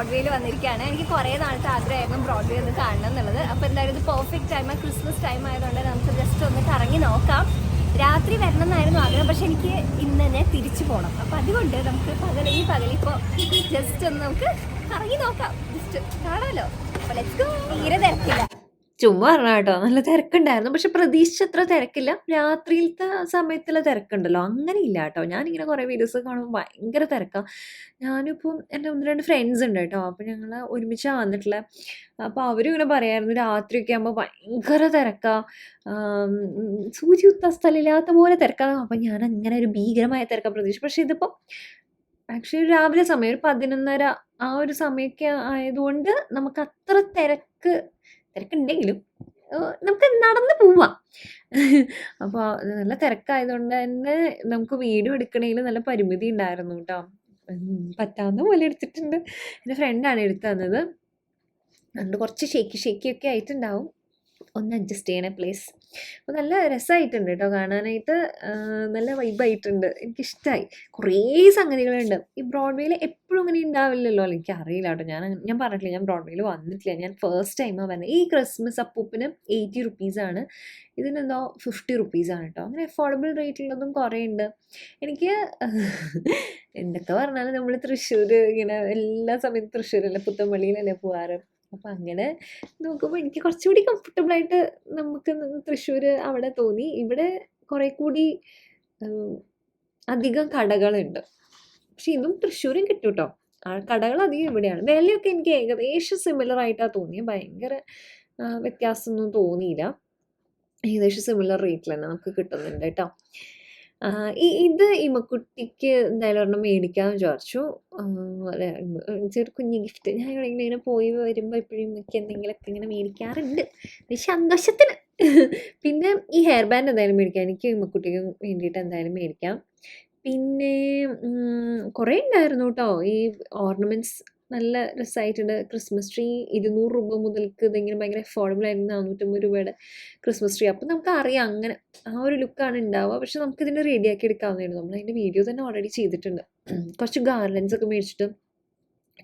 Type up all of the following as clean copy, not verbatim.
ബ്രോഡ്വേയിൽ വന്നിരിക്കുകയാണ്. എനിക്ക് കുറേ നാളത്തെ ആഗ്രഹമായിരുന്നു ബ്രോഡ്വേ ഒന്ന് കാണണം എന്നുള്ളത്. അപ്പോൾ എന്തായാലും ഇത് പെർഫെക്റ്റ് ടൈം, ക്രിസ്മസ് ടൈം ആയതുകൊണ്ട് നമുക്ക് ജസ്റ്റ് ഒന്ന് കറങ്ങി നോക്കാം. രാത്രി വരണം എന്നായിരുന്നു ആഗ്രഹം, പക്ഷെ എനിക്ക് ഇന്ന് തന്നെ തിരിച്ചു പോകണം. അപ്പോൾ അതുകൊണ്ട് നമുക്ക് പകലിപ്പോൾ ജസ്റ്റ് ഒന്ന് നമുക്ക് കറങ്ങി നോക്കാം, ജസ്റ്റ് കാണാമല്ലോ. അപ്പോൾ ലെറ്റ്സ് ഗോ. തീരെ തിരക്കില്ല, ചുമ്മാ പറഞ്ഞ കേട്ടോ. നല്ല തിരക്കുണ്ടായിരുന്നു, പക്ഷെ പ്രതീക്ഷിച്ചത്ര തിരക്കില്ല. രാത്രിയിലത്തെ സമയത്തുള്ള തിരക്കുണ്ടല്ലോ, അങ്ങനെ ഇല്ല കേട്ടോ. ഞാനിങ്ങനെ കുറേ വീഡിയോസ് കാണുമ്പോൾ ഭയങ്കര തിരക്കാണ്. ഞാനിപ്പം എൻ്റെ 1-2 ഫ്രണ്ട്സ് ഉണ്ട് കേട്ടോ, അപ്പോൾ ഞങ്ങൾ ഒരുമിച്ചാണ് വന്നിട്ടുള്ളത്. അപ്പോൾ അവരും ഇങ്ങനെ പറയായിരുന്നു രാത്രിയൊക്കെ ആകുമ്പോൾ ഭയങ്കര തിരക്കാണ്, സൂചി കുത്താൻ സ്ഥലമില്ലാത്ത പോലെ തിരക്കാണ്. അപ്പം ഞാൻ അങ്ങനെ ഒരു ഭീകരമായ തിരക്കാണ് പ്രതീക്ഷിച്ചു. പക്ഷേ ഇതിപ്പം ആക്ച്വലി രാവിലെ സമയം ഒരു 11:30 ആ ഒരു സമയമൊക്കെ ആയതുകൊണ്ട് നമുക്ക് അത്ര തിരക്കുണ്ടെങ്കിലും നമുക്ക് നടന്ന് പോവാം. അപ്പോൾ നല്ല തിരക്കായതുകൊണ്ട് തന്നെ നമുക്ക് വീഡിയോ എടുക്കണേൽ നല്ല പരിമിതി ഉണ്ടായിരുന്നു കേട്ടോ. പറ്റാവുന്ന പോലെ എടുത്തിട്ടുണ്ട്. എൻ്റെ ഫ്രണ്ടാണ് എടുത്തു തന്നത്. അതുകൊണ്ട് കുറച്ച് ഷേക്കിയൊക്കെ ആയിട്ടുണ്ടാവും, ഒന്ന് അഡ്ജസ്റ്റ് ചെയ്യണേ പ്ലീസ്. അപ്പോൾ നല്ല രസമായിട്ടുണ്ട് കേട്ടോ കാണാനായിട്ട്, നല്ല വൈബായിട്ടുണ്ട്, എനിക്കിഷ്ടമായി. കുറേ സംഗതികളുണ്ട്. ഈ ബ്രോഡ്വേയിൽ എപ്പോഴും അങ്ങനെ ഉണ്ടാവില്ലല്ലോ, എനിക്കറിയില്ല കേട്ടോ. ഞാൻ പറഞ്ഞിട്ടില്ല, ഞാൻ ബ്രോഡ്വേയിൽ വന്നിട്ടില്ല, ഞാൻ ഫസ്റ്റ് ടൈമാണ് വരുന്നത്. ഈ ക്രിസ്മസ് അപ്പൂപ്പിന് 80 റുപ്പീസാണ്, ഇതിനെന്തോ 50 റുപ്പീസാണ് കേട്ടോ. അങ്ങനെ അഫോർഡബിൾ റേറ്റുള്ളതും കുറേ ഉണ്ട്. എനിക്ക് എന്തൊക്കെ പറഞ്ഞാലും നമ്മൾ തൃശ്ശൂർ ഇങ്ങനെ എല്ലാ സമയത്തും തൃശ്ശൂരല്ലേ, പുത്തമ്പള്ളിയിലല്ലേ പോവാറ്. അപ്പം അങ്ങനെ നോക്കുമ്പോൾ എനിക്ക് കുറച്ചുകൂടി കംഫർട്ടബിളായിട്ട് നമുക്ക് തൃശ്ശൂർ അവിടെ തോന്നി. ഇവിടെ കുറേ കൂടി അധികം കടകളുണ്ട്, പക്ഷെ ഇതും തൃശ്ശൂരും കിട്ടും കേട്ടോ. കടകൾ അധികം ഇവിടെയാണ്. വിലയൊക്കെ എനിക്ക് ഏകദേശം സിമിലർ ആയിട്ടാണ് തോന്നിയത്, ഭയങ്കര വ്യത്യാസമൊന്നും തോന്നിയില്ല. ഏകദേശം സിമിലർ റേറ്റിൽ തന്നെ നമുക്ക് കിട്ടുന്നുണ്ട് കേട്ടോ. ഇത് ഇമ്മക്കുട്ടിക്ക് എന്തായാലും ഒരെണ്ണം മേടിക്കാമെന്ന് വിചാരിച്ചു. ചെറിയ കുഞ്ഞ് ഗിഫ്റ്റ്. ഞാൻ ഇങ്ങനെ പോയി വരുമ്പോൾ എപ്പോഴും ഇമ്മയ്ക്ക് എന്തെങ്കിലുമൊക്കെ ഇങ്ങനെ മേടിക്കാറുണ്ട്, സന്തോഷത്തിന്. പിന്നെ ഈ ഹെയർ ബാൻഡ് എന്തായാലും മേടിക്കാം, എനിക്ക് ഇമ്മക്കുട്ടിക്ക് വേണ്ടിയിട്ട് എന്തായാലും മേടിക്കാം. പിന്നെ കുറേ ഉണ്ടായിരുന്നു കേട്ടോ ഈ ഓർണമെൻറ്റ്സ്, നല്ല രസമായിട്ടുണ്ട്. ക്രിസ്മസ് ട്രീ 200 രൂപ മുതൽക്ക് ഇതിങ്ങനെ ഭയങ്കര അഫോർഡബിൾ ആയിരുന്നു, 450 രൂപയുടെ ക്രിസ്മസ് ട്രീ. അപ്പം നമുക്ക് അറിയാം അങ്ങനെ ആ ഒരു ലുക്കാണ് ഉണ്ടാവുക. പക്ഷെ നമുക്കിതിനെ റെഡിയാക്കി എടുക്കാവുന്നതാണ്. നമ്മൾ അതിൻ്റെ വീഡിയോ തന്നെ ഓൾറെഡി ചെയ്തിട്ടുണ്ട്. കുറച്ച് ഗാർലൻഡ്സ് ഒക്കെ മേടിച്ചിട്ട്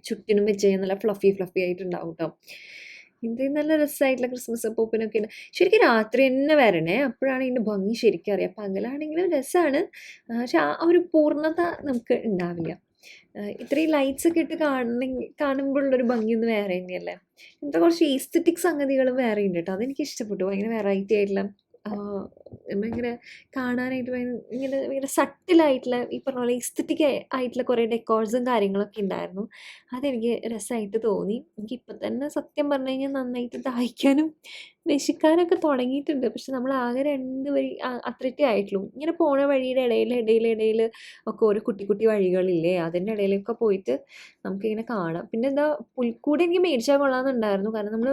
ചുറ്റിനും വെച്ച് കഴിഞ്ഞാൽ നല്ല ഫ്ലഫി ആയിട്ടുണ്ടാവും കേട്ടോ. ഇത് നല്ല രസമായിട്ടുള്ള ക്രിസ്മസ് അപ്പൂപ്പനൊക്കെ ഉണ്ട്. ശരിക്കും രാത്രി തന്നെ വരണേ, അപ്പോഴാണ് ഇതിൻ്റെ ഭംഗി ശരിക്കും അറിയാം. പകലാണെങ്കിലും രസമാണ്, പക്ഷെ ആ ഒരു പൂർണ്ണത നമുക്ക് ഉണ്ടാവില്ല. ഇത്രയും ലൈറ്റ്സ് ഒക്കെ ഇട്ട് കാണുമ്പോഴുള്ളൊരു ഭംഗിയൊന്നും വേറെ തന്നെയല്ലേ. ഇങ്ങനത്തെ കുറച്ച് ഈസ്തറ്റിക് സംഗതികളും വേറെ ഉണ്ട് കേട്ടോ, അതെനിക്ക് ഇഷ്ടപ്പെട്ടു. ഭയങ്കര വെറൈറ്റി ആയിട്ടുള്ള, ഭയങ്കര കാണാനായിട്ട് ഭയങ്കര സട്ടിലായിട്ടുള്ള, ഈ പറഞ്ഞ പോലെ ഈസ്തറ്റിക് ആയിട്ടുള്ള കുറേ ഡെക്കോർസും കാര്യങ്ങളൊക്കെ ഉണ്ടായിരുന്നു. അതെനിക്ക് രസമായിട്ട് തോന്നി. എനിക്കിപ്പം തന്നെ സത്യം പറഞ്ഞു കഴിഞ്ഞാൽ നന്നായിട്ട് ദാഹിക്കാനും വിശക്കാനൊക്കെ തുടങ്ങിയിട്ടുണ്ട്. പക്ഷെ നമ്മൾ ആകെ 2 വഴി അത്രയൊക്കെ ആയിട്ടുള്ളൂ. ഇങ്ങനെ പോണ വഴിയുടെ ഇടയിൽ ഒക്കെ ഓരോ കുട്ടി വഴികളില്ലേ, അതിൻ്റെ ഇടയിലൊക്കെ പോയിട്ട് നമുക്കിങ്ങനെ കാണാം. പിന്നെ എന്താ, പുൽക്കൂട് എനിക്ക് മേടിച്ചാൽ കൊള്ളാമെന്നുണ്ടായിരുന്നു, കാരണം നമ്മൾ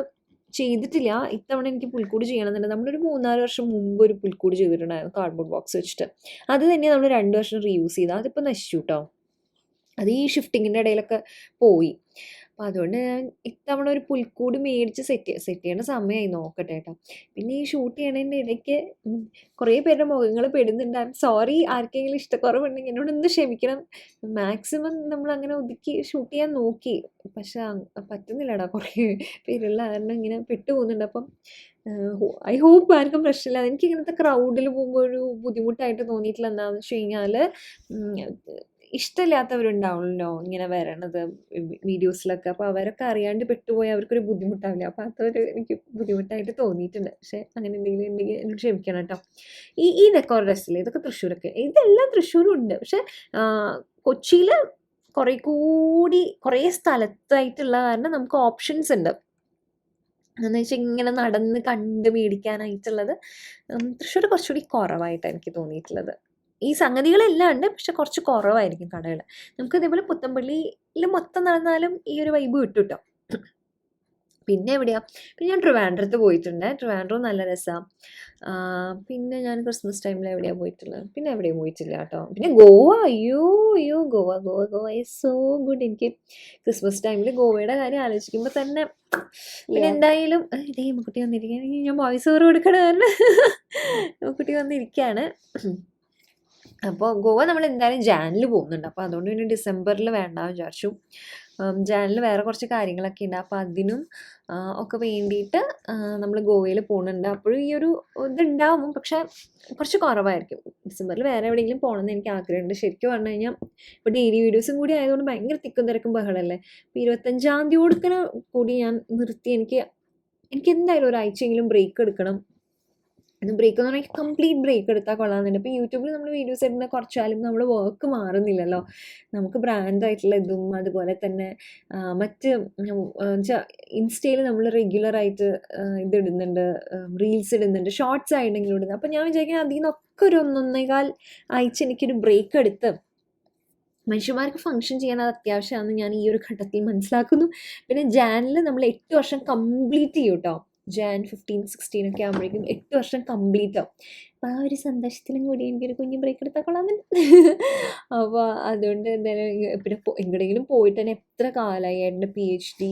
ചെയ്തിട്ടില്ല. ഇത്തവണ എനിക്ക് പുൽക്കൂട് ചെയ്യണമെന്നുണ്ട്. നമ്മളൊരു 3-4 വർഷം മുമ്പ് ഒരു പുൽക്കൂട് ചെയ്തിട്ടുണ്ടായിരുന്നു കാർഡ്ബോർഡ് ബോക്സ് വെച്ചിട്ട്. അത് തന്നെ നമ്മൾ 2 വർഷം റീയൂസ് ചെയ്താൽ അതിപ്പോൾ നശിച്ചു കേട്ടോ. അത് ഈ ഷിഫ്റ്റിങ്ങിൻ്റെ ഇടയിലൊക്കെ പോയി. അപ്പോൾ അതുകൊണ്ട് ഞാൻ ഇത്തവണ ഒരു പുൽക്കൂട് മേടിച്ച് സെറ്റ് ചെയ്യേണ്ട സമയമായി, നോക്കട്ടെ കേട്ടോ. പിന്നെ ഈ ഷൂട്ട് ചെയ്യണതിൻ്റെ ഇടയ്ക്ക് കുറേ പേരുടെ മുഖങ്ങൾ പെടുന്നുണ്ട്. ഐ എം സോറി, ആർക്കെങ്കിലും ഇഷ്ടക്കുറവുണ്ടെങ്കിൽ എന്നോടൊന്ന് ക്ഷമിക്കണം. മാക്സിമം നമ്മൾ അങ്ങനെ ഒതുക്കി ഷൂട്ട് ചെയ്യാൻ നോക്കി, പക്ഷെ പറ്റുന്നില്ലടാ, കുറേ പേരുള്ള കാരണം ഇങ്ങനെ പെട്ടുപോകുന്നുണ്ട്. അപ്പം ഐ ഹോപ്പ് ആർക്കും പ്രശ്നമില്ല. എനിക്ക് ഇങ്ങനത്തെ ക്രൗഡിൽ പോകുമ്പോൾ ഒരു ബുദ്ധിമുട്ടായിട്ട് തോന്നിയിട്ടില്ല. എന്താണെന്ന് വെച്ച് കഴിഞ്ഞാൽ ഇഷ്ടമില്ലാത്തവരുണ്ടാവുമല്ലോ ഇങ്ങനെ വരണത് വീഡിയോസിലൊക്കെ, അപ്പോൾ അവരൊക്കെ അറിയാണ്ട് പെട്ടുപോയി അവർക്കൊരു ബുദ്ധിമുട്ടാവില്ല. അപ്പോൾ അതൊരു എനിക്ക് ബുദ്ധിമുട്ടായിട്ട് തോന്നിയിട്ടുണ്ട്. പക്ഷേ അങ്ങനെ എന്തെങ്കിലും ഉണ്ടെങ്കിൽ എന്നോട് ക്ഷമിക്കണം കേട്ടോ. ഈ ഡെക്കോർ ഡ്രസ്സിൽ ഇതൊക്കെ തൃശ്ശൂരൊക്കെ, ഇതെല്ലാം തൃശ്ശൂരും ഉണ്ട്. പക്ഷേ കൊച്ചിയിൽ കുറേ സ്ഥലത്തായിട്ടുള്ള കാരണം നമുക്ക് ഓപ്ഷൻസ് ഉണ്ട്. എന്ന് വെച്ചാൽ ഇങ്ങനെ നടന്ന് കണ്ട് മേടിക്കാനായിട്ടുള്ളത് തൃശ്ശൂർ കുറച്ചുകൂടി കുറവായിട്ടാണ് എനിക്ക് തോന്നിയിട്ടുള്ളത്. ഈ സംഗതികളെല്ലാം ഉണ്ട്, പക്ഷെ കുറച്ച് കുറവായിരിക്കും കടകൾ. നമുക്ക് ഇതേപോലെ പുത്തമ്പള്ളിയിൽ മൊത്തം നടന്നാലും ഈ ഒരു വൈബ് കിട്ടും കേട്ടോ. പിന്നെ എവിടെയാണ്, പിന്നെ ഞാൻ ട്രിവാൻഡ്രത്ത് പോയിട്ടുണ്ട്. ട്രിവാൻഡ്രം നല്ല രസമാണ്. പിന്നെ ഞാൻ ക്രിസ്മസ് ടൈമിൽ എവിടെയാണ് പോയിട്ടുള്ളത്, പിന്നെ എവിടെയും പോയിട്ടില്ല കേട്ടോ. പിന്നെ ഗോവ, അയ്യോ ഗോവ ഈസ് സോ ഗുഡ്. എനിക്ക് ക്രിസ്മസ് ടൈമിൽ ഗോവയുടെ കാര്യം ആലോചിക്കുമ്പോൾ തന്നെ പിന്നെ എന്തായാലും ഇതേ കുട്ടി വന്നിരിക്കുകയാണ്. ഞാൻ വോയിസ് ഓവർ കൊടുക്കണ കാരണം കുട്ടി വന്നിരിക്കുകയാണ്. അപ്പോൾ ഗോവ നമ്മൾ എന്തായാലും ജാനിൽ പോകുന്നുണ്ട്. അപ്പോൾ അതുകൊണ്ട് പിന്നെ ഡിസംബറിൽ വേണ്ടാന്ന് വിചാരിച്ചു. ജാനിൽ വേറെ കുറച്ച് കാര്യങ്ങളൊക്കെ ഉണ്ട്. അപ്പോൾ അതിനും ഒക്കെ വേണ്ടിയിട്ട് നമ്മൾ ഗോവയിൽ പോകുന്നുണ്ട്. അപ്പോഴും ഈ ഒരു ഇതുണ്ടാവും, പക്ഷേ കുറച്ച് കുറവായിരിക്കും. ഡിസംബറിൽ വേറെ എവിടെയെങ്കിലും പോകണമെന്ന് എനിക്ക് ആഗ്രഹമുണ്ട്. ശരിക്കും പറഞ്ഞു കഴിഞ്ഞാൽ ഇപ്പോൾ ഡെയിലി വീഡിയോസും കൂടി ആയതുകൊണ്ട് ഭയങ്കര തിക്കും തിരക്കും ബഹളമല്ലേ. ഇപ്പോൾ 25-ാം തീയതി കൂടി ഞാൻ നിർത്തി. എനിക്ക് എന്തായാലും ഒരാഴ്ചയെങ്കിലും ബ്രേക്ക് എടുക്കണം. ബ്രേക്ക് എന്ന് പറഞ്ഞാൽ കംപ്ലീറ്റ് ബ്രേക്ക് എടുത്താൽ കൊള്ളാമെന്നുണ്ട്. ഇപ്പോൾ യൂട്യൂബിൽ നമ്മൾ വീഡിയോസ് ഇടുന്ന കുറച്ചാലും നമ്മുടെ വർക്ക് മാറുന്നില്ലല്ലോ. നമുക്ക് ബ്രാൻഡായിട്ടുള്ള ഇതും അതുപോലെ തന്നെ മറ്റ് ഇൻസ്റ്റയിൽ നമ്മൾ റെഗുലറായിട്ട് ഇതിടുന്നുണ്ട്, റീൽസ് ഇടുന്നുണ്ട്, ഷോർട്സ് ആയിട്ടെങ്കിലും ഇടുന്നത്. അപ്പോൾ ഞാൻ വിചാരിക്കുന്നത് അതിൽ നിന്നൊക്കെ ഒരു 1.5 ആഴ്ച എനിക്കൊരു ബ്രേക്ക് എടുത്ത് മനുഷ്യന്മാർക്ക് ഫങ്ഷൻ ചെയ്യാൻ അത് അത്യാവശ്യമാണെന്ന് ഞാൻ ഈ ഒരു ഘട്ടത്തിൽ മനസ്സിലാക്കുന്നു. പിന്നെ ജാനിൽ നമ്മൾ 8 വർഷം കംപ്ലീറ്റ് ചെയ്യും കേട്ടോ. ജാൻ 15, 16 ഒക്കെ ആകുമ്പോഴേക്കും 8 വർഷം കംപ്ലീറ്റ് ആവും. അപ്പോൾ ആ ഒരു സന്തോഷത്തിലും കൂടി എനിക്കൊരു കുഞ്ഞു ബ്രേക്ക് എടുത്താൽ കൊള്ളാമെന്നുണ്ട്. അപ്പോൾ അതുകൊണ്ട് എന്തായാലും പിന്നെ എങ്ങടെയെങ്കിലും പോയിട്ട് തന്നെ എത്ര കാലമായി. എൻ്റെ PhD,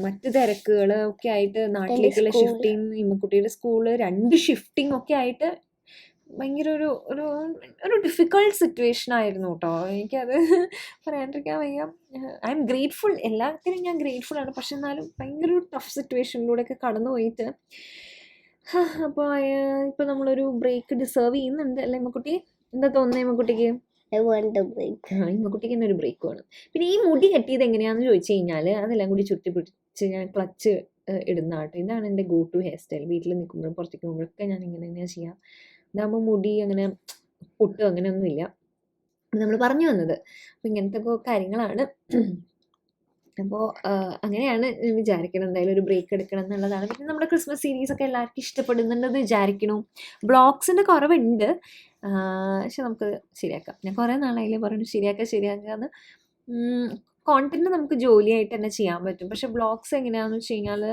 മറ്റ് തിരക്കുകൾ ഒക്കെ ആയിട്ട്, നാട്ടിലേക്കുള്ള ഷിഫ്റ്റിങ്, ഇമ്മക്കുട്ടിയുടെ സ്കൂള്, 2 ഷിഫ്റ്റിംഗ് ഒക്കെ ആയിട്ട് ഭയങ്കര ഒരു ഡിഫിക്കൾട്ട് സിറ്റുവേഷൻ ആയിരുന്നു കേട്ടോ. എനിക്കത് പറയാണ്ടിരിക്കാൻ വയ്യ. ഐ എം ഗ്രേറ്റ്ഫുൾ, എല്ലാത്തിനും ഞാൻ ഗ്രേറ്റ്ഫുൾ ആണ്. പക്ഷെ എന്നാലും ഭയങ്കര ഒരു ടഫ് സിറ്റുവേഷനിലൂടെയൊക്കെ കടന്നു പോയിട്ട് അപ്പോൾ ഇപ്പോൾ നമ്മളൊരു ബ്രേക്ക് ഡിസേർവ് ചെയ്യുന്നുണ്ട് അല്ലേ ഇമ്മക്കുട്ടി? എന്താ തോന്നുന്നത് ഇമ്മക്കുട്ടിക്ക്? ഇമ്മക്കുട്ടിക്ക് തന്നെ ഒരു ബ്രേക്ക് വേണം. പിന്നെ ഈ മുടി കെട്ടിയത് എങ്ങനെയാണെന്ന് ചോദിച്ചു കഴിഞ്ഞാൽ അതെല്ലാം കൂടി ചുറ്റി പിടിച്ച് ഞാൻ ക്ലച്ച് ഇടുന്ന ആട്ടോ. ഇതാണ് എൻ്റെ ഗോ ടു ഹെയർ സ്റ്റൈൽ. വീട്ടിൽ നിൽക്കുമ്പോഴും പുറത്തേക്ക് പോകുമ്പോഴൊക്കെ ഞാൻ ഇങ്ങനെ തന്നെയാണ് ചെയ്യാം. ഇതാകുമ്പോൾ മുടി അങ്ങനെ പൊട്ടും അങ്ങനെയൊന്നുമില്ല. നമ്മൾ പറഞ്ഞു വന്നത് അപ്പോൾ ഇങ്ങനത്തെ കാര്യങ്ങളാണ്. അപ്പോൾ അങ്ങനെയാണ് വിചാരിക്കണം, എന്തായാലും ഒരു ബ്രേക്ക് എടുക്കണം എന്നുള്ളതാണ്. പിന്നെ നമ്മുടെ ക്രിസ്മസ് സീരീസൊക്കെ എല്ലാവർക്കും ഇഷ്ടപ്പെടുന്നുണ്ടെന്ന് വിചാരിക്കണം. ബ്ലോഗ്സിൻ്റെ കുറവുണ്ട്, പക്ഷെ നമുക്ക് ശരിയാക്കാം. ഞാൻ കുറേ നാളായില്ലേ പറഞ്ഞു ശരിയാക്കാന്ന്. കോണ്ടന്റ് നമുക്ക് ജോലിയായിട്ട് തന്നെ ചെയ്യാൻ പറ്റും. പക്ഷെ ബ്ലോഗ്സ് എങ്ങനെയാണെന്ന് വെച്ച് കഴിഞ്ഞാൽ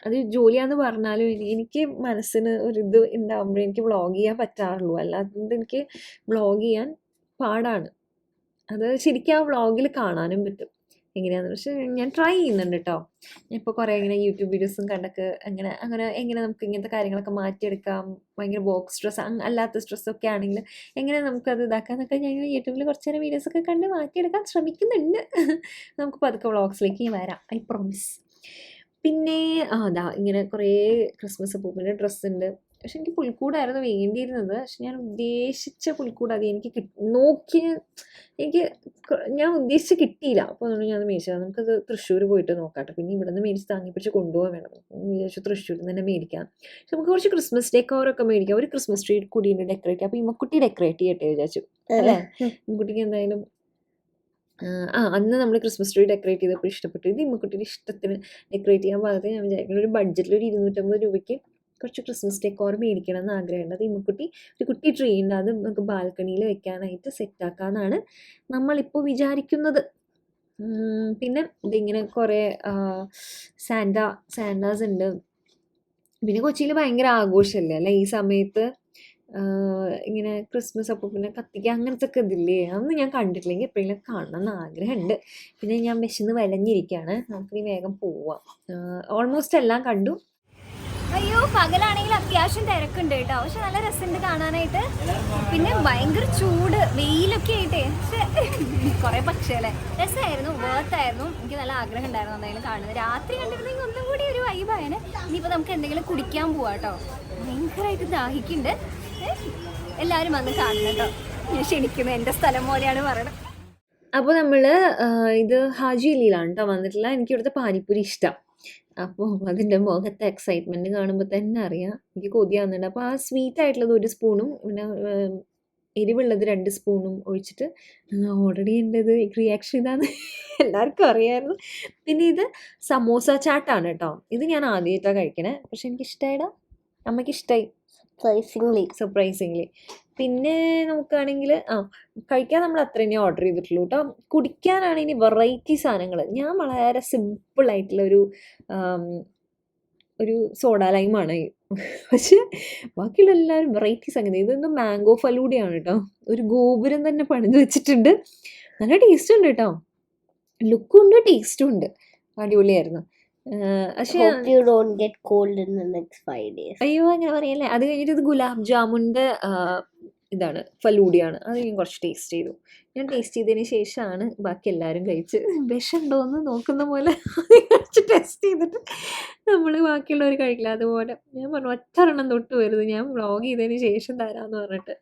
അത് ജോലിയാന്ന് പറഞ്ഞാലും എനിക്ക് മനസ്സിന് ഒരിത് ഉണ്ടാകുമ്പോഴേ എനിക്ക് വ്ളോഗ് ചെയ്യാൻ പറ്റാറുള്ളൂ. അല്ലാതെ എനിക്ക് വ്ളോഗ് ചെയ്യാൻ പാടാണ്. അത് ശരിക്കും ആ വ്ളോഗിൽ കാണാനും പറ്റും എങ്ങനെയാണെന്ന്. പക്ഷെ ഞാൻ ട്രൈ ചെയ്യുന്നുണ്ട് കേട്ടോ. ഇപ്പോൾ കുറേ ഇങ്ങനെ യൂട്യൂബ് വീഡിയോസും കണ്ടൊക്കെ എങ്ങനെ നമുക്ക് ഇങ്ങനത്തെ കാര്യങ്ങളൊക്കെ മാറ്റിയെടുക്കാം, ഭയങ്കര വർക്ക് സ്ട്രെസ് അല്ലാത്ത സ്ട്രെസ്സൊക്കെ ആണെങ്കിൽ എങ്ങനെ നമുക്കത് ഇതാക്കാമെന്നൊക്കെ ഞാൻ യൂട്യൂബിൽ കുറച്ച് നേരം വീഡിയോസൊക്കെ കണ്ട് മാറ്റിയെടുക്കാൻ ശ്രമിക്കുന്നുണ്ട്. നമുക്ക് പതുക്കെ വ്ളോഗ്സിലേക്ക് വരാം, ഐ പ്രോമിസ്. പിന്നെ അതാ ഇങ്ങനെ കുറേ ക്രിസ്മസ് പൂവിൻ്റെ ഡ്രസ്സുണ്ട്. പക്ഷെ എനിക്ക് പുൽക്കൂടായിരുന്നു വേണ്ടിയിരുന്നത്. പക്ഷെ ഞാൻ ഉദ്ദേശിച്ച പുൽക്കൂട് അത് എനിക്ക് ഞാൻ ഉദ്ദേശിച്ച് കിട്ടിയില്ല. അപ്പോൾ അതുകൊണ്ട് ഞാൻ മേടിച്ചത്. നമുക്കത് തൃശ്ശൂർ പോയിട്ട് നോക്കാട്ടെ. പിന്നെ ഇവിടെ നിന്ന് മേടിച്ച് താങ്ങിപ്പിടിച്ച് കൊണ്ടുപോകാൻ വേണം. വിചാരിച്ചു തൃശ്ശൂരിൽ നിന്ന് തന്നെ മേടിക്കാം. പക്ഷെ നമുക്ക് കുറച്ച് ക്രിസ്മസ് ഡെക്കോറൊക്കെ മേടിക്കാം. ഒരു ക്രിസ്മസ് ട്രീ കൂടി ഡെക്കറേറ്റ് ചെയ്യാം. അപ്പോൾ ഇമ്മക്കുട്ടി ഡെക്കറേറ്റ് ചെയ്യട്ടെ വിചാരിച്ചു അല്ലേ? ഇമ്മക്കുട്ടിക്ക് എന്തായാലും അന്ന് നമ്മൾ ക്രിസ്മസ് ട്രീ ഡെക്കറേറ്റ് ചെയ്തപ്പോൾ ഇഷ്ടപ്പെട്ടു. ഇത് ഇമ്മക്കുട്ടിയുടെ ഇഷ്ടത്തിന് ഡെക്കറേറ്റ് ചെയ്യാൻ പാകത്തെ ഞാൻ വിചാരിക്കുന്നത് ഒരു ബഡ്ജറ്റിൽ ഒരു 250 രൂപയ്ക്ക് കുറച്ച് ക്രിസ്മസ് ഡെക്കോർ മേടിക്കണം എന്ന് ആഗ്രഹമുണ്ട്. അത് ഇമ്മക്കുട്ടി ഒരു കുട്ടി ട്രീ ഉണ്ട്, അത് നമുക്ക് ബാൽക്കണിയിൽ വെക്കാനായിട്ട് സെറ്റാക്കാമെന്നാണ് നമ്മളിപ്പോൾ വിചാരിക്കുന്നത്. പിന്നെ ഇതിങ്ങനെ കുറേ സാൻഡാസ് ഉണ്ട്. പിന്നെ കൊച്ചിയിൽ ഭയങ്കര ആഘോഷമല്ലേ അല്ലേ ഈ സമയത്ത്, ഇങ്ങനെ ക്രിസ്മസ് അപ്പോൾ പിന്നെ കത്തിക്കുക അങ്ങനത്തെ ഒക്കെ ഇതില്ലേ. അതൊന്നും ഞാൻ കണ്ടിട്ടില്ലെങ്കിൽ എപ്പോഴെങ്കിലും കാണണം എന്ന് ആഗ്രഹമുണ്ട്. പിന്നെ ഞാൻ വിശന്ന് വലഞ്ഞിരിക്കുകയാണ്, നമുക്കിനി വേഗം പോവാം. ഓൾമോസ്റ്റ് എല്ലാം കണ്ടു. അയ്യോ, പകലാണെങ്കിൽ അത്യാവശ്യം തിരക്കുണ്ട് കേട്ടോ. പക്ഷെ നല്ല രസമുണ്ട് കാണാനായിട്ട്. പിന്നെ ഭയങ്കര ചൂട് വെയിലൊക്കെ ആയിട്ടേ. പക്ഷെ കുറെ പക്ഷികളെ രസമായിരുന്നു, വേർത്തായിരുന്നു. എനിക്ക് നല്ല ആഗ്രഹം ഉണ്ടായിരുന്നു എന്തെങ്കിലും കാണുന്നത്. രാത്രി കണ്ടിരുന്നെങ്കിൽ ഒന്നും കൂടി ഒരു വൈബായാണ്. ഇനിയിപ്പോൾ നമുക്ക് എന്തെങ്കിലും കുടിക്കാൻ പോവാം കേട്ടോ. ഭയങ്കരമായിട്ട് ദാഹിക്കുന്നുണ്ട്. എല്ലാവരും വന്ന് കാണണം കേട്ടോ. ഞാൻ ക്ഷണിക്കുന്നു, എൻ്റെ സ്ഥലം പോലെയാണ് പറയണത്. അപ്പോൾ നമ്മൾ ഇത് ഹാജി അലിയിലാണ് കേട്ടോ വന്നിട്ടില്ല. എനിക്ക് ഇവിടുത്തെ പാനിപ്പൂരി ഇഷ്ടം. അപ്പോൾ അതിൻ്റെ മുഖത്തെ എക്സൈറ്റ്മെൻറ്റ് കാണുമ്പോൾ തന്നെ അറിയാം എനിക്ക് കൊതിയാവുന്നുണ്ട്. അപ്പോൾ ആ സ്വീറ്റ് ആയിട്ടുള്ളത് 1 സ്പൂണും പിന്നെ എരിവുള്ളത് 2 സ്പൂണും ഒഴിച്ചിട്ട് ഓൾറെഡി എൻ്റെ ഇത് റിയാക്ഷൻ ഇതാന്ന് എല്ലാവർക്കും അറിയാമായിരുന്നു. പിന്നെ ഇത് സമോസ ചാട്ടാണ് കേട്ടോ. ഇത് ഞാൻ ആദ്യമായിട്ടാണ് കഴിക്കണേ. പക്ഷെ എനിക്കിഷ്ടമായിടാ, അമ്മയ്ക്ക് ഇഷ്ടമായി സർപ്രൈസിംഗ്ലി. പിന്നെ നോക്കുകയാണെങ്കിൽ കഴിക്കാൻ നമ്മൾ അത്ര തന്നെ ഓർഡർ ചെയ്തിട്ടുള്ളൂ കേട്ടോ. കുടിക്കാനാണ് ഇനി വെറൈറ്റി സാധനങ്ങൾ. ഞാൻ വളരെ സിമ്പിളായിട്ടുള്ള ഒരു സോഡ ലൈമാണ്. പക്ഷെ ബാക്കിയുള്ള എല്ലാവരും വെറൈറ്റി സംഗതി. ഇതൊന്നും മാംഗോ ഫലൂഡയാണ് കേട്ടോ. ഒരു ഗോപുരം തന്നെ പണിത് വെച്ചിട്ടുണ്ട്. നല്ല ടേസ്റ്റ് ഉണ്ട് കേട്ടോ, ലുക്കും ഉണ്ട് ടേസ്റ്റും ഉണ്ട്. അടിപൊളിയായിരുന്നു. പക്ഷേ അയ്യോ അങ്ങനെ പറയല്ലേ. അത് കഴിഞ്ഞിട്ട് ഇത് ഗുലാബ് ജാമുൻ്റെ ഇതാണ്, ഫലൂഡിയാണ്. അത് ഞാൻ കുറച്ച് ടേസ്റ്റ് ചെയ്തു. ഞാൻ ടേസ്റ്റ് ചെയ്തതിന് ശേഷമാണ് ബാക്കി എല്ലാവരും കഴിച്ച് വിഷമുണ്ടോ എന്ന് നോക്കുന്ന പോലെ കുറച്ച് ടെസ്റ്റ് ചെയ്തിട്ട് നമ്മൾ ബാക്കിയുള്ളവർ കഴിക്കില്ല. അതുപോലെ ഞാൻ പറഞ്ഞു ഒറ്റൊരെണ്ണം തൊട്ട് വരുന്നത് ഞാൻ വ്ളോഗ് ചെയ്തതിന് ശേഷം തരാമെന്ന് പറഞ്ഞിട്ട്.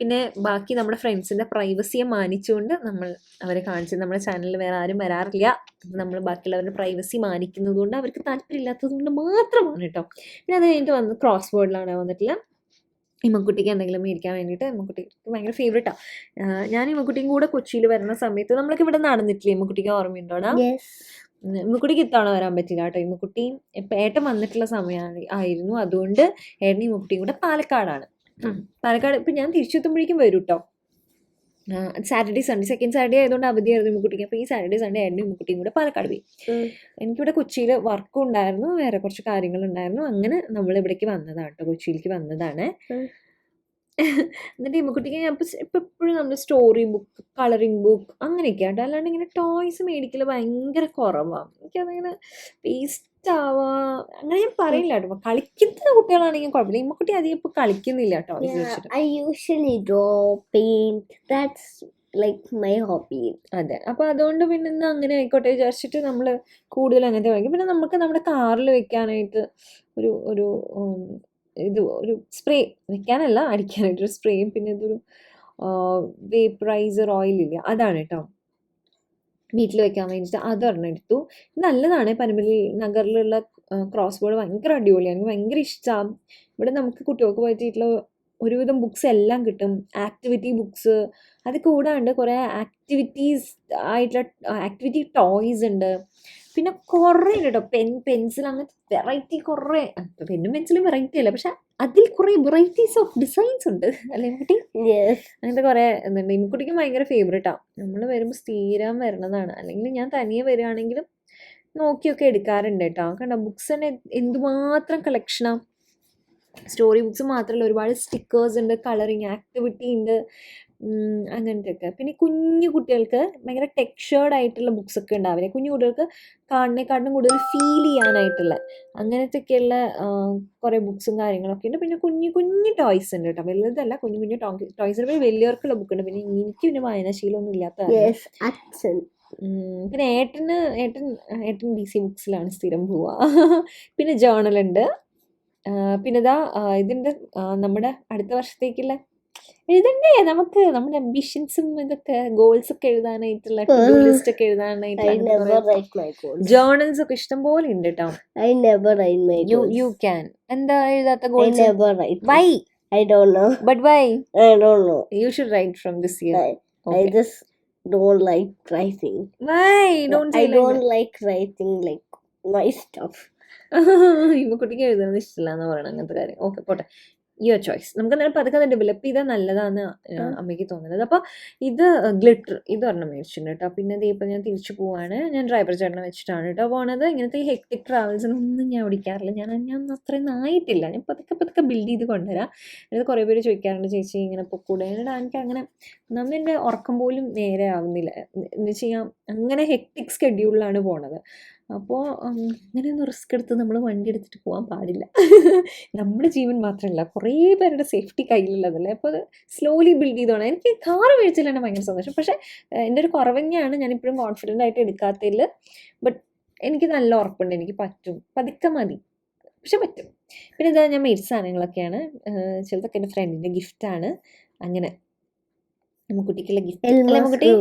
പിന്നെ ബാക്കി നമ്മുടെ ഫ്രണ്ട്സിൻ്റെ പ്രൈവസിയെ മാനിച്ചുകൊണ്ട് നമ്മൾ അവരെ കാണിച്ചത്. നമ്മുടെ ചാനലിൽ വേറെ ആരും വരാറില്ല, നമ്മൾ ബാക്കിയുള്ളവരുടെ പ്രൈവസി മാനിക്കുന്നത് കൊണ്ട്, അവർക്ക് താല്പര്യമില്ലാത്തത് കൊണ്ട് മാത്രമാണ് കേട്ടോ. പിന്നെ അത് കഴിഞ്ഞിട്ട് വന്ന് ക്രോസ് വേർഡിലാണ് വന്നിട്ടില്ല. ഇമ്മക്കുട്ടിക്ക് എന്തെങ്കിലും മേടിക്കാൻ വേണ്ടിയിട്ട്. ഇമ്മക്കുട്ടിക്ക് ഭയങ്കര ഫേവറേറ്റാണ്. ഞാൻ ഇമ്മക്കുട്ടിയും കൂടെ കൊച്ചിയിൽ വരുന്ന സമയത്ത് നമ്മളൊക്കെ ഇവിടെ നടന്നിട്ടില്ലേ, ഇമ്മക്കുട്ടിക്ക് ഓർമ്മയുണ്ടോടാ? ഇമ്മക്കുട്ടിക്ക് ഇത്തവണ വരാൻ പറ്റില്ല കേട്ടോ. ഇമ്മക്കുട്ടിയും ഇപ്പം ഏട്ടൻ വന്നിട്ടുള്ള സമയമാണ് ആയിരുന്നു. അതുകൊണ്ട് ഏട്ടനും ഇമ്മക്കുട്ടിയും കൂടെ പാലക്കാടാണ്. പാലക്കാട് ഇപ്പം ഞാൻ തിരിച്ചെത്തുമ്പോഴേക്കും വരും കേട്ടോ. സാറ്റർഡേ സൺഡേ, സെക്കൻഡ് സാറ്റർഡേ ആയതുകൊണ്ട് അവധിയായിരുന്നു ഇമ്മക്കുട്ടിക്ക്. അപ്പോൾ ഈ സാറ്റർഡേ സൺഡേ ആയിരുന്നു ഇമ്മക്കുട്ടിയും കൂടെ പാലക്കാട് പോയി. എനിക്കിവിടെ കൊച്ചിയിൽ വർക്കും ഉണ്ടായിരുന്നു, വേറെ കുറച്ച് കാര്യങ്ങളുണ്ടായിരുന്നു. അങ്ങനെ നമ്മൾ ഇവിടേക്ക് വന്നതാണ് കേട്ടോ, കൊച്ചിയിലേക്ക് വന്നതാണ്. എന്നിട്ട് ഇമ്മക്കുട്ടിക്ക് ഞാൻ ഇപ്പം എപ്പോഴും നമ്മൾ സ്റ്റോറി ബുക്ക്, കളറിങ് ബുക്ക് അങ്ങനെയൊക്കെയാണ് കേട്ടോ. അല്ലാണ്ട് ഇങ്ങനെ ടോയ്സ് മേടിക്കൽ ഭയങ്കര കുറവാണ്. എനിക്കതങ്ങനെ വേസ്റ്റ് ആവാ അങ്ങനെ ഞാൻ പറയില്ല കേട്ടോ. കളിക്കുന്ന കുട്ടികളാണെങ്കിൽ കുഴപ്പമില്ല. ഇമ്മക്കുട്ടി അധികം ഇപ്പം കളിക്കുന്നില്ല ടോയ്സ് വെച്ചിട്ട്. I usually draw, paint. That's like my hobby. അതെ, അപ്പോൾ അതുകൊണ്ട് പിന്നെ ഇന്ന് അങ്ങനെ ആയിക്കോട്ടെ വിചാരിച്ചിട്ട് നമ്മൾ കൂടുതൽ അങ്ങനത്തെ വാങ്ങിക്കും. പിന്നെ നമുക്ക് നമ്മുടെ കാറിൽ വെക്കാനായിട്ട് ഒരു ഒരു സ്പ്രേ, വെക്കാനല്ല അടിക്കാനായിട്ടൊരു സ്പ്രേയും, പിന്നെ ഇതൊരു വേപ്പറൈസർ ഓയിലില്ല, അതാണ് കേട്ടോ വീട്ടിൽ വെക്കാൻ വേണ്ടിയിട്ട്. അതൊരെണ്ണം എടുത്തു. നല്ലതാണ്. പനമ്പള്ളി നഗറിലുള്ള ക്രോസ് ബോർഡ് ഭയങ്കര അടിപൊളിയാണ്, എനിക്ക് ഭയങ്കര ഇഷ്ടമാണ്. ഇവിടെ നമുക്ക് കുട്ടികൾക്ക് പറ്റിയിട്ടുള്ള ഒരുവിധം ബുക്സ് എല്ലാം കിട്ടും. ആക്ടിവിറ്റി ബുക്സ്, അത് കൂടാണ്ട് കുറേ ആക്ടിവിറ്റീസ് ആയിട്ടുള്ള ആക്ടിവിറ്റി ടോയ്സ് ഉണ്ട്. പിന്നെ കുറേ ഉണ്ട് കേട്ടോ, പെൻസിൽ, അങ്ങനത്തെ വെറൈറ്റി കുറേ. പെന്നും പെൻസിലും വെറൈറ്റി അല്ല, പക്ഷെ അതിൽ കുറേ വെറൈറ്റീസ് ഓഫ് ഡിസൈൻസ് ഉണ്ട് അല്ലേ കുട്ടി? അങ്ങനത്തെ കുറേ എന്തുണ്ട്. ഇമ്മക്കുട്ടിക്ക് ഭയങ്കര ഫേവറേറ്റാണ്. നമ്മൾ വരുമ്പോൾ സ്ഥിരം വരണതാണ്. അല്ലെങ്കിൽ ഞാൻ തനിയെ വരികയാണെങ്കിലും നോക്കിയൊക്കെ എടുക്കാറുണ്ട് കേട്ടോ. കണ്ടോ, ബുക്സ് തന്നെ എന്തുമാത്രം കളക്ഷനാണ്. സ്റ്റോറി ബുക്സ് മാത്രമല്ല, ഒരുപാട് സ്റ്റിക്കേഴ്സ് ഉണ്ട്, കളറിങ് ആക്ടിവിറ്റി ഉണ്ട്, അങ്ങനത്തെയൊക്കെ. പിന്നെ കുഞ്ഞു കുട്ടികൾക്ക് ഭയങ്കര ടെക്സ്ചേർഡ് ആയിട്ടുള്ള ബുക്സ് ഒക്കെ ഉണ്ടാവില്ലേ, കുഞ്ഞു കുട്ടികൾക്ക് കാണുന്നതിനെക്കാട്ടും കൂടുതൽ ഫീൽ ചെയ്യാനായിട്ടുള്ള അങ്ങനത്തെയൊക്കെയുള്ള കുറേ ബുക്സും കാര്യങ്ങളൊക്കെ ഉണ്ട്. പിന്നെ കുഞ്ഞു കുഞ്ഞു ടോയ്സ് ഉണ്ട് കേട്ടോ, വലുതല്ല, കുഞ്ഞു കുഞ്ഞു ടോയ്സ്. പിന്നെ വലിയവർക്കുള്ള ബുക്കുണ്ട്. പിന്നെ എനിക്ക് പിന്നെ വായനാശീലമൊന്നും ഇല്ലാത്ത. പിന്നെ ഏട്ടൻ DC ബുക്സിലാണ് സ്ഥിരം പോവുക. പിന്നെ ജേർണലുണ്ട്. പിന്നെ ഇതാ ഇതിൻ്റെ നമ്മുടെ അടുത്ത വർഷത്തേക്കുള്ള എഴുതണ്ടേ നമുക്ക്, നമ്മുടെ അംബിഷൻസും ഇതൊക്കെ ഗോൾസൊക്കെ എഴുതാനായിട്ടുള്ള ലിസ്റ്റ് ഒക്കെ എഴുതാനായിട്ടുള്ള ജേർണൽസ് ഒക്കെ ഇഷ്ടം പോലെ ഉണ്ട് കേട്ടോ. You can. എന്താ എഴുതാത്ത goals? Why? I don't know. But why? I don't know. You should write from this year. I just don't like writing. Why? Don't say I don't like writing like my stuff. ഇമ്മക്കുട്ടിക്ക് എഴുതുന്നത് ഇഷ്ടമില്ല എന്ന് പറയണം, അങ്ങനത്തെ കാര്യം. Okay പോട്ടെ, your choice. നമുക്ക് എന്നാലും പതുക്കെ അത് ഡെവലപ്പ് ചെയ്താൽ നല്ലതാണെന്ന് അമ്മയ്ക്ക് തോന്നുന്നത്. അപ്പോൾ ഇത് ഗ്ലിറ്റർ, ഇതൊരെണ്ണം മേടിച്ചിട്ടുണ്ട് കേട്ടോ. പിന്നെ ഇപ്പം ഞാൻ തിരിച്ചു പോവാണ്. ഞാൻ ഡ്രൈവർ ചേട്ടനെ വെച്ചിട്ടാണ് കേട്ടോ പോണത്. ഇങ്ങനത്തെ ഈ ഹെക്ടിക് ട്രാവൽസിനൊന്നും ഞാൻ ഓടിക്കാറില്ല. ഞാൻ അത്രയൊന്നും ആയിട്ടില്ല. ഞാൻ പതുക്കെ ബിൽഡ് ചെയ്ത് കൊണ്ടുവരാം. എന്നിട്ട് കുറേ പേര് ചോദിക്കാറുണ്ട്, ചേച്ചി ഇങ്ങനെ പൊക്കൂടെ? എന്നിട്ട് എനിക്ക് അങ്ങനെ എൻ്റെ ഉറക്കം പോലും നേരെ ആവുന്നില്ല. എന്ന് വെച്ച് കഴിഞ്ഞാൽ അങ്ങനെ ഹെക്ടിക് സ്കെഡ്യൂളിലാണ് പോണത്. അപ്പോൾ അങ്ങനെയൊന്നും റിസ്ക് എടുത്ത് നമ്മൾ വണ്ടി എടുത്തിട്ട് പോകാൻ പാടില്ല. നമ്മുടെ ജീവൻ മാത്രമല്ല, കുറേ പേരുടെ സേഫ്റ്റി കയ്യിലുള്ളതല്ലേ. അപ്പോൾ അത് സ്ലോലി ബിൽഡ് ചെയ്തോണം. എനിക്ക് കാറ് മേടിച്ചാൽ തന്നെ ഭയങ്കര സന്തോഷം. പക്ഷേ എൻ്റെ ഒരു കുറവ് തന്നെയാണ്, ഞാനിപ്പോഴും കോൺഫിഡൻ്റ് ആയിട്ട് എടുക്കാത്തതിൽ. ബട്ട് എനിക്ക് നല്ല ഉറപ്പുണ്ട്, എനിക്ക് പറ്റും. പതുക്കെ മതി, പക്ഷെ പറ്റും. പിന്നെ ഇതാ ഞാൻ മേടിച്ച സാധനങ്ങളൊക്കെയാണ്. ചിലതൊക്കെ എൻ്റെ ഫ്രണ്ടിൻ്റെ ഗിഫ്റ്റാണ്. അങ്ങനെ കുട്ടിക്കുള്ള ഗിഫ്റ്റ് അല്ലേ കുട്ടി?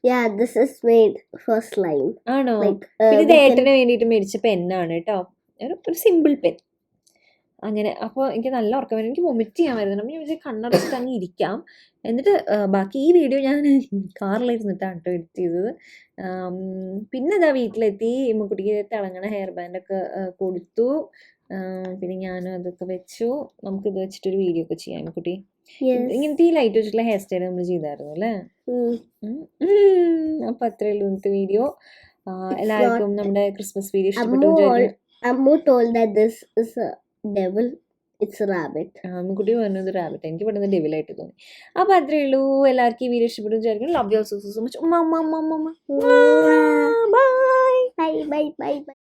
Yeah, this is made for slime. ആണോ? Like, പിന്നെ ഇത് ഏട്ടന് വേണ്ടിയിട്ട് മേടിച്ച പെന്നാണ് കേട്ടോ, ഒരു സിമ്പിൾ പെൻ. അങ്ങനെ അപ്പോൾ എനിക്ക് നല്ല ഉറക്കം വരും, എനിക്ക് വൊമിറ്റ് ചെയ്യാൻ വരുന്നുണ്ട്. അപ്പോൾ ഞാൻ വിചാരിച്ചു കണ്ണടച്ചിട്ട് അങ്ങ് ഇരിക്കാം. എന്നിട്ട് ബാക്കി ഈ വീഡിയോ ഞാൻ കാറിലിരുന്നിട്ടാണ് കേട്ടോ എഡിറ്റ് ചെയ്തത്. പിന്നെ ഇതാ വീട്ടിലെത്തി, ഇമ്മക്കുട്ടിക്ക് തിളങ്ങണ ഹെയർ ബാൻഡൊക്കെ കൊടുത്തു. പിന്നെ ഞാനും അതൊക്കെ വെച്ചു. നമുക്കിത് വെച്ചിട്ടൊരു വീഡിയോ ഒക്കെ ചെയ്യാം ഇമ്മക്കുട്ടി. ഇങ്ങനത്തെ ഈ ലൈറ്റ് വെച്ചിട്ടുള്ള ഹെയർ സ്റ്റൈൽ നമ്മൾ ചെയ്തായിരുന്നു അല്ലേ? അപ്പൊ അത്രേ ഉള്ളൂ ഇന്നത്തെ വീഡിയോ. എല്ലാവർക്കും നമ്മുടെ ക്രിസ്മസ് വീഡിയോ ഇഷ്ടപ്പെട്ടു. Ammu told that this is a devil. It's a rabbit. കുട്ടി പറഞ്ഞത് റാബിറ്റ്, എനിക്ക് പെട്ടെന്ന് ഡെവിലായിട്ട് തോന്നി. അപ്പൊ അത്രേ ഉള്ളൂ. എല്ലാവർക്കും ഈ വീഡിയോ ഇഷ്ടപ്പെട്ടു വിചാരിക്കുന്നു. Love you so much. Bye.